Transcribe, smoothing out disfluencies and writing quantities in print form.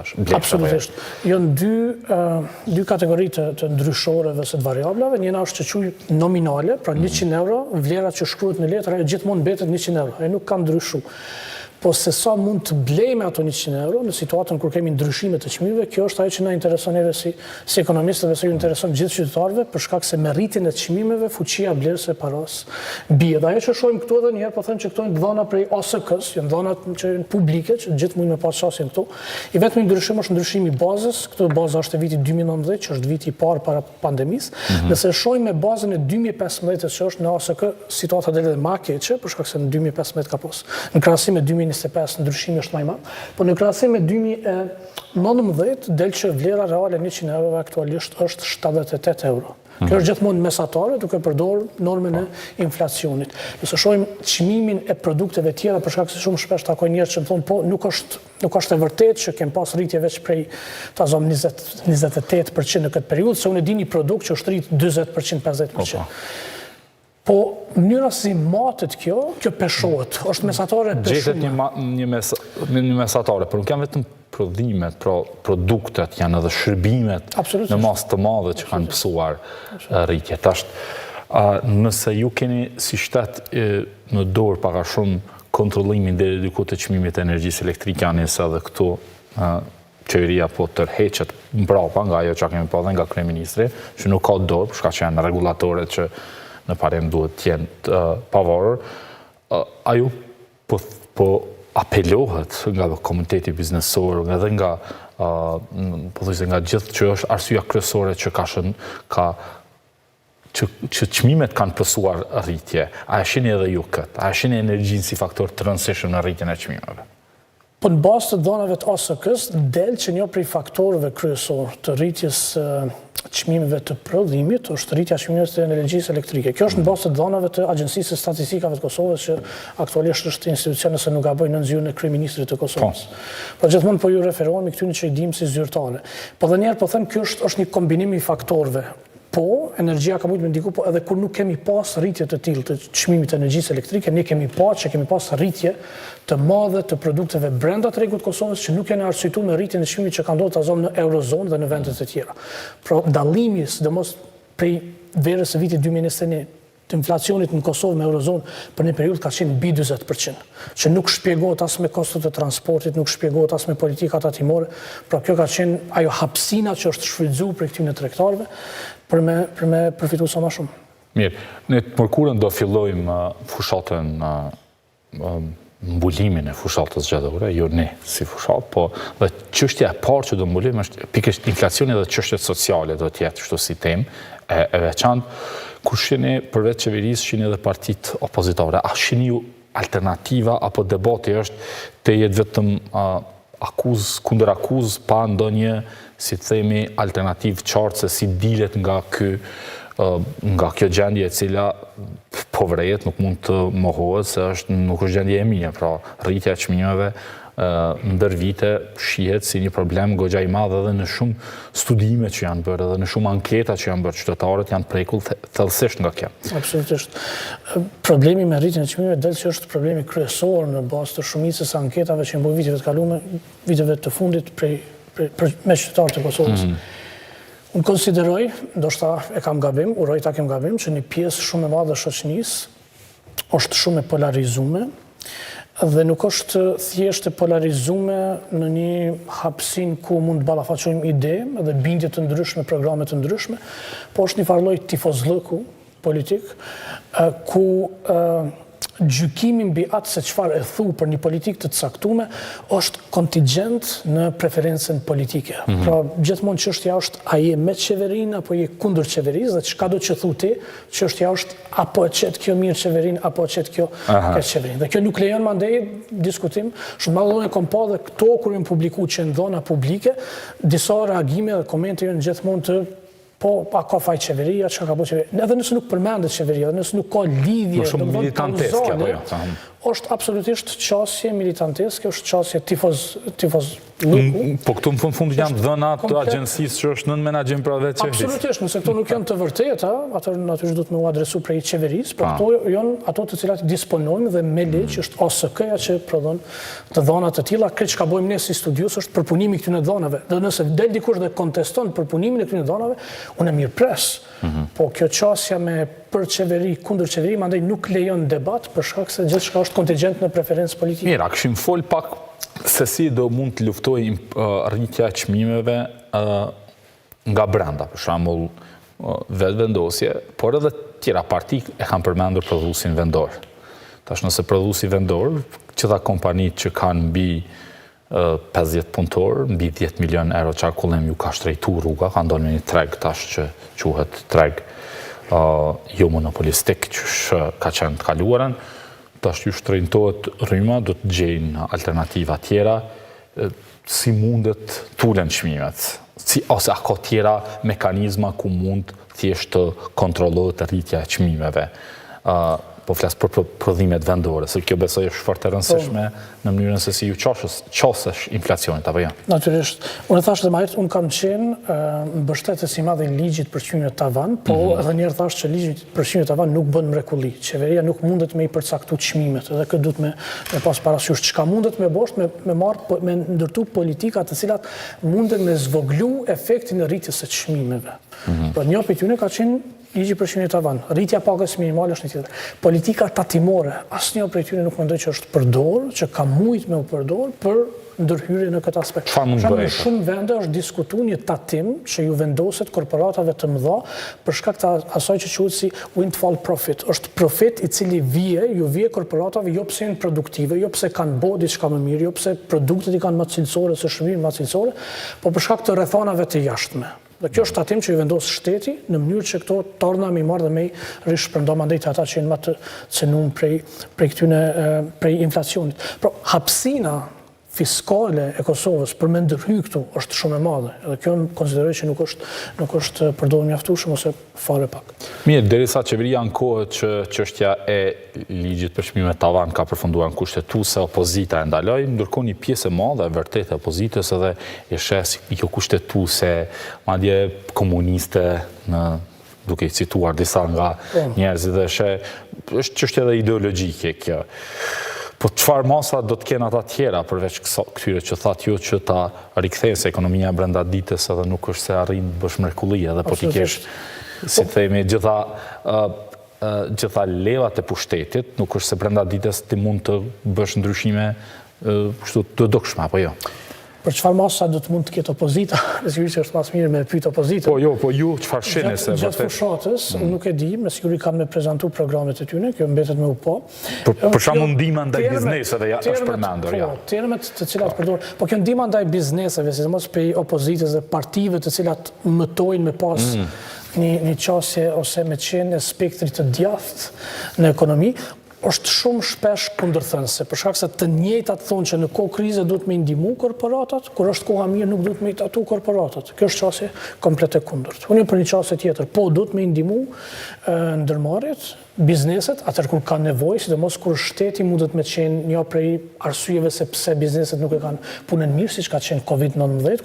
thash. Absolutisht. Janë dy kategori të ndryshoreve së të variablave. Njëna është që quaj nominale, pra 100 euro, vlera që shkruhet në letër, ajo gjithmonë mbetet 100 euro. Ajo nuk ka ndryshu. Po se sa mund të blejme ato 100 euro në situatën kur kemi ndryshime të çmimeve, kjo është ajo që na intereson neve si ekonomistëve, se ju intereson gjithë qytetarëve, për shkak se me rritjen e çmimeve fuqia blerëse paras bie. Dhe ajo që shohim këtu edhe një herë, po them që këto janë dhëna prej OSK-s, janë dhëna që janë publike, që gjithë mund me pas çastin këtu. I vetmi ndryshim është ndryshimi i bazës, këtu baza është e vitit 2019, që është viti i parë para pandemisë. Nëse shohim me bazën e 2015, që është në OSK, situata del edhe më e keqe, për shkak se në 2015 ka pas. Në krahasim me 2025 ndryshimi është më i madh, por në krahasim me 2019 del që vlera reale 100 euro aktualisht është 78 euro. Kjo është gjithmonë mesatare, duke përdorur normën e inflacionit. Nëse shohim çmimin e produkteve tjera, për shkak se shumë shpesh takoj njerëz që thonë po nuk është e vërtetë që kem pas rritje veç prej ta zom 28% në këtë periudhë, se unë e di një produkt që është rrit 40%, 50%. Po, mënyra si matet kjo peshohet, është mesatare peshume. Gjetet një mesatare, por nuk janë vetëm prodhimet, produktet, janë edhe shërbimet në masë të madhe që kanë pësuar rritje. Nëse ju keni si shtet në dorë paka shumë kontrolimin deri diku të çmimit të energjisë elektrike, janë se edhe këtu qeveria po tërheqet mbrapa nga ajo që kemi pa dhe nga kryeministri, që nuk ka dorë, përshka që janë regulatoret që në parem duhet t'jenë pavarur, ajo po apelohet nga komuniteti biznesor, edhe nga gjithë që është arsyeja kryesore që që çmimet kanë pësuar rritje. A e shihni edhe ju këtë? A e shihni energjinë si faktor të rëndësishëm në rritjen e çmimeve? Po në bazë të dhënave të OSK-s del që një prej faktorëve kryesor të rritjes çmimeve të prodhimit është rritja e çmimeve të energjisë elektrike. Kjo është në bazë të dhënave të Agjencisë së Statistikave të Kosovës, që aktualisht është institucion, nëse nuk gaboj, në zyrën e kryeministrit të Kosovës. Po gjithmonë po ju referohemi këtyre që i dimë si zyrtare. Po dhe njerë po them ky është një kombinim i faktorëve. Po, energjia ka mujtë me ndiku, po edhe kur nuk kemi pas rritje të tillë të çmimit të energjisë elektrike, ne kemi pas rritje të madhe të produkteve brenda tregut të Kosovës që nuk janë arsyetuar me rritjen e çmimit që ka ndodhur tazom në Eurozonë dhe në vendet e tjera. Pra, dallimi sidomos prej verës së vitit 2021 të inflacionit në Kosovë me Eurozonë për një periudhë ka qenë mbi 40%, që nuk shpjegohet as me kostot e transportit, nuk shpjegohet as me politikat tatimore, pra kjo ka qenë ajo hapësina që është shfrytzuar për këtyre tregtarëve për me përfitu sa më shumë. Mirë, ne të mërkurën do fillojmë fushatën, mbulimin e fushatës zgjedhore, jo ne si fushatë, po dhe çështja e parë që do mbulim është pikërisht inflacioni dhe çështjet sociale do të jetë kështu si temë e veçantë. Kur shihni përveç qeverisë, shihni edhe partitë opozitare, a shihni ju alternativa apo debati është të jetë vetëm akuzë kundër akuzë pa ndonjë, si të themi, alternativë qartë se si dilet nga kjo gjendje e cila po vrejet, nuk mund të mohohet se nuk është gjendje e mirë, pra rritja e çmimeve ndër vite shihet si një problem goxha i madh edhe në shumë studime që janë bërë, edhe në shumë anketa që janë bërë, qytetarët janë prekull thellësisht nga kjo. Absolutisht. Problemi me rritjen e çmimeve del që është problemi kryesor në bazë të shumicës së anketave që janë bërë viteve të kaluara, viteve të fundit me qytetarët e Kosovës. Unë konsideroj, ndoshta e kam gabim, uroj ta kem gabim, që një pjesë shumë e madhe e shoqënisë është shumë e polarizuar dhe nuk është thjesht e polarizuar në një hapësinë ku mund të ballafaqojmë ide dhe bindje të ndryshme, programe të ndryshme, po është një farë lloj tifozllëku politik ku gjykimi mbi atë se çfarë e thu për një politikë të caktuar është kontingjent në preferencën politike. Pra gjithmonë çështja është a je me qeverinë apo je kundër qeverisë dhe çka do të thu ti, çështja është apo e çet kjo mirë qeverinë apo e çet kjo keq qeverinë. Dhe kjo nuk lejon mandej diskutim. Shumë mallon e kom pa dhe këto kur janë publikuar që në dhëna publike, disa reagime dhe komente janë gjithmonë të po, pa ka faj qeveria, që ka po qeveria. Edhe nëse nuk përmendet qeveria, edhe nëse nuk ka lidhje, shumë militanteske, është absolutisht qasje militanteske, është qasje tifoz luku. Po këtu në fund janë dhëna të agjencisë që është nën menaxhim për vetë qeverisë. Absolutisht, nëse këto nuk janë të vërteta, atër natyrisht do të më u adresu prej qeverisë, por këto janë ato të cilat disponojmë dhe me ligj është ASK-ja që prodhon të dhëna të tilla. Këtë çka bëjmë ne si studios është përpunimi i këtyre dhënave. Dhe nëse del dikush dhe konteston përpunimin e këtyre dhënave, unë mirëpres. Po kjo qasja me për qeveri, kundër qeveri, mandej nuk lejon debat për shkak se gjithçka është kontingjent në preferencë politike. Mira, kishim fol pak se si do mund të luftojë rritja e çmimeve nga brenda, për shembull vetvendosje, por edhe tjera parti e kanë përmendur prodhuesin vendor. Tash nëse prodhuesi vendor, gjitha kompanitë që kanë mbi 50 punëtor, mbi 10 milion euro qarkullim ju ka shtrejtu rruga, ka ndonë një treg tash që quhet treg jo monopolistik që ka qenë të kaluarën, tash ju shtrejtohet rryma, do të gjejnë alternativa tjera, si mundet tulen çmimet, ose a ka tjera mekanizma ku mund thjesht të kontrollohet rritja e çmimeve. Po flas për prodhimet vendore, se kjo besoj është fort e rëndësishme në mënyrën se si ju qasesh inflacionit, apo jo? Natyrisht. Unë thash dhe më herët, unë kam qenë mbështetës i madh i ligjit për çmimet tavan, po edhe një herë thash që ligji për çmimet tavan nuk bën mrekulli. Qeveria nuk mundet me i përcaktu çmimet, edhe këtë duhet me pas parasysh çka mundet me bosh, me ndërtu politika të cilat mundet me zvoglu efektin e rritjes së çmimeve. Pra një prej tyre ka qenë ligji për çmimet tavan. Rritja pagës minimale është një tjetër. Politika tatimore, asnjë prej tyre nuk mendoj që është përdorur, që ka mujt me u përdorur për ndërhyrje në këtë aspekt. Në shumë vende është diskutuar një tatim që ju vendoset korporatave të mëdha për shkak të asaj që quhet si windfall profit. Është profit i cili ju vije korporatave jo pse janë produktive, jo pse kanë bërë diçka më mirë, jo pse produktet i kanë më cilësore se shërbime më cilësore, por për shkak të rrethonave të jashtme. Dhe kjo është tatim që ju vendos shteti në mënyrë që këto torna me marrë dhe me rishpërndo mandej të ata që jenë më të cënuar prej inflacionit. Pra, hapësina fiskale e Kosovës për me ndërhy këtu është shumë e madhe. Edhe kjo më konsideroj që nuk është përdorur mjaftueshëm ose fare pak. Mirë, derisa qeveria ankohet që çështja e ligjit për çmimet tavan ka përfunduar në kushtetuese, opozita e ndaloi, ndërkohë një pjesë e madhe e vërtetë e opozitës edhe e shes jo kushtetuese, madje komuniste duke i cituar disa nga njerëzit dhe është çështje edhe ideologjike kjo. Po çfarë masa do të kenë ata tjera përveç këtyre që thatë ju që ta rikthejnë se ekonomia brenda ditës edhe nuk është se arrin bësh mrekulli edhe politikisht, si themi, gjitha levat e pushtetit, nuk është se brenda ditës ti mund të bësh ndryshime kështu të dukshme, apo jo? Për çfarë masa do të mund të ketë opozita, dhe sigurisht është mas mirë me pyet opozitën. Po ju çfarë shihni se gjatë fushatës, nuk e di, me siguri kanë me prezantu programet e tyre, kjo mbetet me u po. Për shembull ndihma ndaj bizneseve është përmendur, ja. Termet të cilat përdor, po kjo ndihma ndaj bizneseve, sidomos prej opozitës dhe partive të cilat mëtojnë me pas një qasje ose me qenë në spektrit të djathtë në ekonomi, është shumë shpesh kundërthënëse, për shkak se të njëjtat thonë që në kohë krize duhet me ndihmu korporatat, kur është koha mirë nuk duhet me tatu korporatat. Kjo është qasje komplet e kundërt. Unë për një qasje tjetër, po duhet me ndihmu ndërmarrjet, bizneset, atëherë kur ka nevojë, sidomos kur shteti mundet me qenë një prej arsyeve se pse bizneset nuk e kanë punën mirë, siç ka qenë Covid-19.